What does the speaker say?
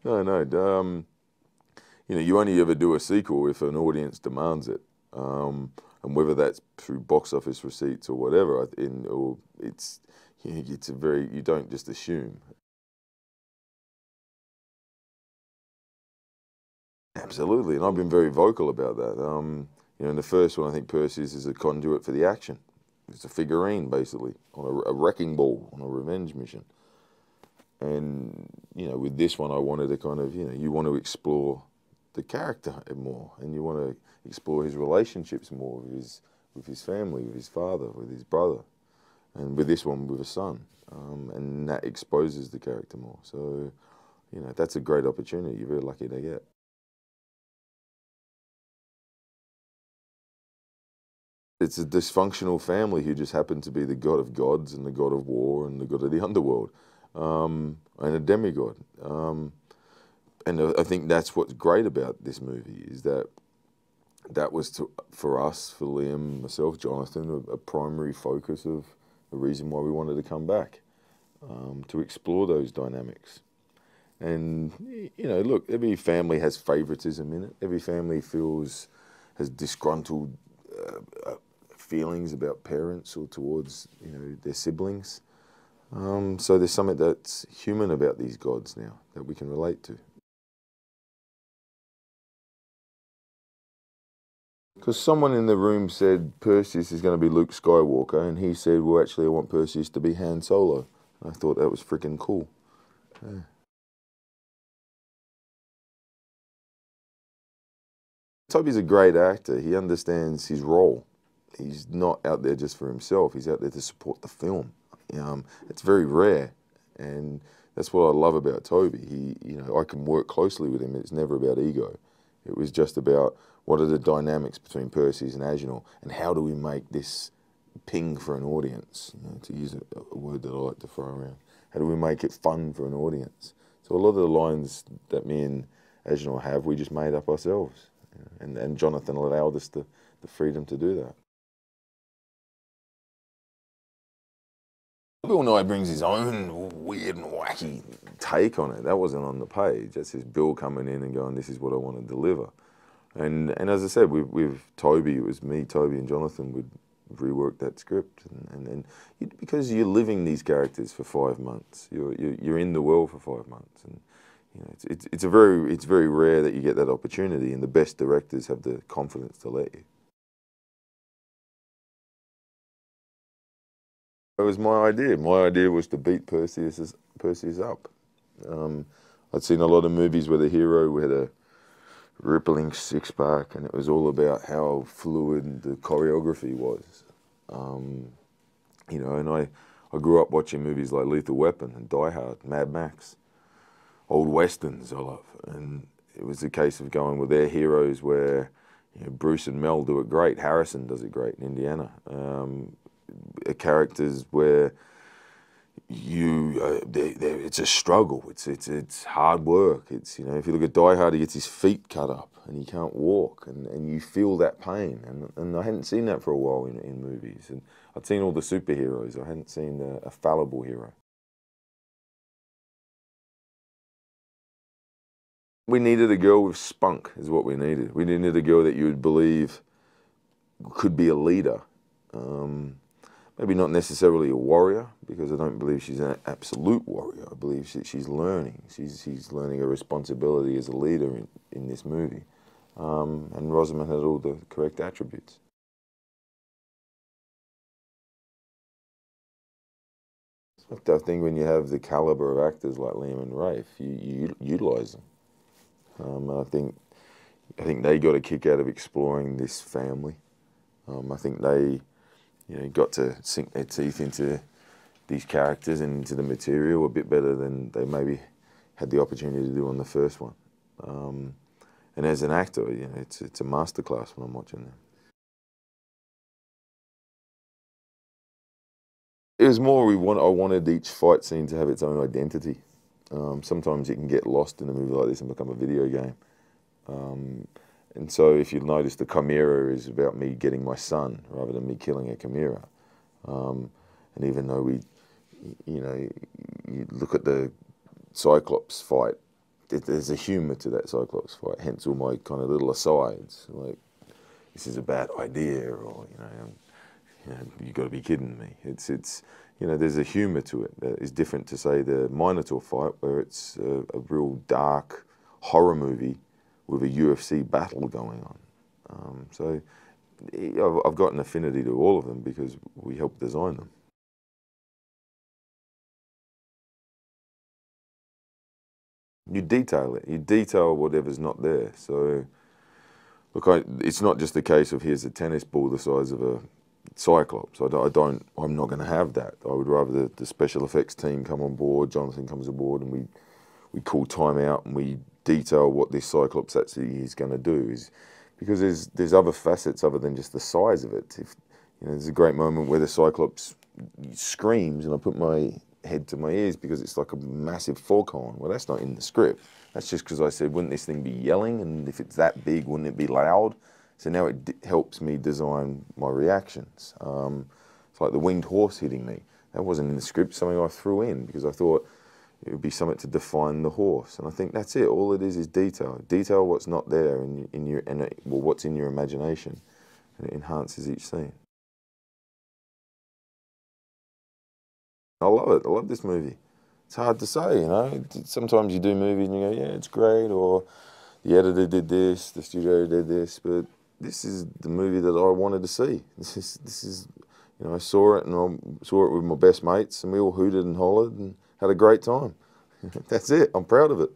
No, no. You know, you only ever do a sequel if an audience demands it, and whether that's through box office receipts or whatever. Or it's a very, you don't just assume. Absolutely, and I've been very vocal about that. You know, in the first one, I think Perseus is a conduit for the action. It's a figurine, basically, on a wrecking ball, on a revenge mission. And, you know, with this one, I wanted to kind of, you know, you want to explore the character more, and you want to explore his relationships more with his family, with his father, with his brother, and with this one, with a son. And that exposes the character more. So, you know, that's a great opportunity. You're very lucky to get. It's a dysfunctional family who just happen to be the god of gods and the god of war and the god of the underworld, and a demigod. And I think that's what's great about this movie is that for us, for Liam, myself, Jonathan, a primary focus of the reason why we wanted to come back, to explore those dynamics. And, you know, look, every family has favoritism in it. Every family has disgruntled feelings about parents or towards, you know, their siblings. So there's something that's human about these gods now that we can relate to. Because someone in the room said Perseus is going to be Luke Skywalker, and he said, well, actually, I want Perseus to be Han Solo. I thought that was freaking cool. Yeah. Toby's a great actor. He understands his role. He's not out there just for himself. He's out there to support the film. It's very rare, and that's what I love about Toby. You know, I can work closely with him. It's never about ego. It was just about what are the dynamics between Perseus and Agenor, and how do we make this ping for an audience, you know, to use a word that I like to throw around. How do we make it fun for an audience? So a lot of the lines that me and Agenor have, we just made up ourselves. You know, and Jonathan allowed us the freedom to do that. Bill Nye brings his own weird and wacky take on it. That wasn't on the page. That's just Bill coming in and going, this is what I want to deliver. And as I said, with Toby, it was me, Toby, and Jonathan would rework that script. Because you're living these characters for 5 months, you're in the world for 5 months, and you know it's very rare that you get that opportunity, and the best directors have the confidence to let you. It was my idea. My idea was to beat Perseus up. I'd seen a lot of movies where the hero had a rippling six-pack, and it was all about how fluid the choreography was. You know, and I grew up watching movies like Lethal Weapon and Die Hard, Mad Max, old westerns I love, and it was a case of going with their heroes where, you know, Bruce and Mel do it great, Harrison does it great in Indiana. Characters where it's a struggle. It's hard work. It's, you know, if you look at Die Hard, he gets his feet cut up and he can't walk, and you feel that pain. And I hadn't seen that for a while in movies. And I'd seen all the superheroes. I hadn't seen a fallible hero. We needed a girl with spunk, is what we needed. We needed a girl that you would believe could be a leader. Maybe not necessarily a warrior, because I don't believe she's an absolute warrior. I believe she's learning. She's learning a responsibility as a leader in this movie. And Rosamund had all the correct attributes. I think when you have the caliber of actors like Liam and Rafe, you utilise them. I think they got a kick out of exploring this family. I think they, you know, got to sink their teeth into these characters and into the material a bit better than they maybe had the opportunity to do on the first one. And as an actor, you know, it's a masterclass when I'm watching them. It was more I wanted each fight scene to have its own identity. Sometimes it can get lost in a movie like this and become a video game. And so if you notice, the Chimera is about me getting my son rather than me killing a Chimera. And even though you look at the Cyclops fight there's a humour to that Cyclops fight, hence all my kind of little asides, like, this is a bad idea, or, you've got to be kidding me. It's there's a humour to it that is different to, say, the Minotaur fight, where it's a real dark horror movie with a UFC battle going on. So I've got an affinity to all of them because we helped design them. You detail it. You detail whatever's not there. So, look, it's not just the case of here's a tennis ball the size of a Cyclops. I'm not going to have that. I would rather the special effects team come on board, Jonathan comes aboard, and we call time out and we detail what this Cyclops actually is going to do. Because there's other facets other than just the size of it. There's a great moment where the Cyclops screams and I put my head to my ears because it's like a massive foghorn. Well, that's not in the script. That's just because I said, wouldn't this thing be yelling? And if it's that big, wouldn't it be loud? So now it helps me design my reactions. It's like the winged horse hitting me. That wasn't in the script, something I threw in because I thought it would be something to define the horse. And I think that's it. All it is detail. Detail what's not there what's in your imagination, and it enhances each scene. I love it. I love this movie. It's hard to say, Sometimes you do movies and you go, yeah, it's great, or the editor did this, the studio did this, but this is the movie that I wanted to see. This is, I saw it and I saw it with my best mates and we all hooted and hollered and had a great time. That's it. I'm proud of it.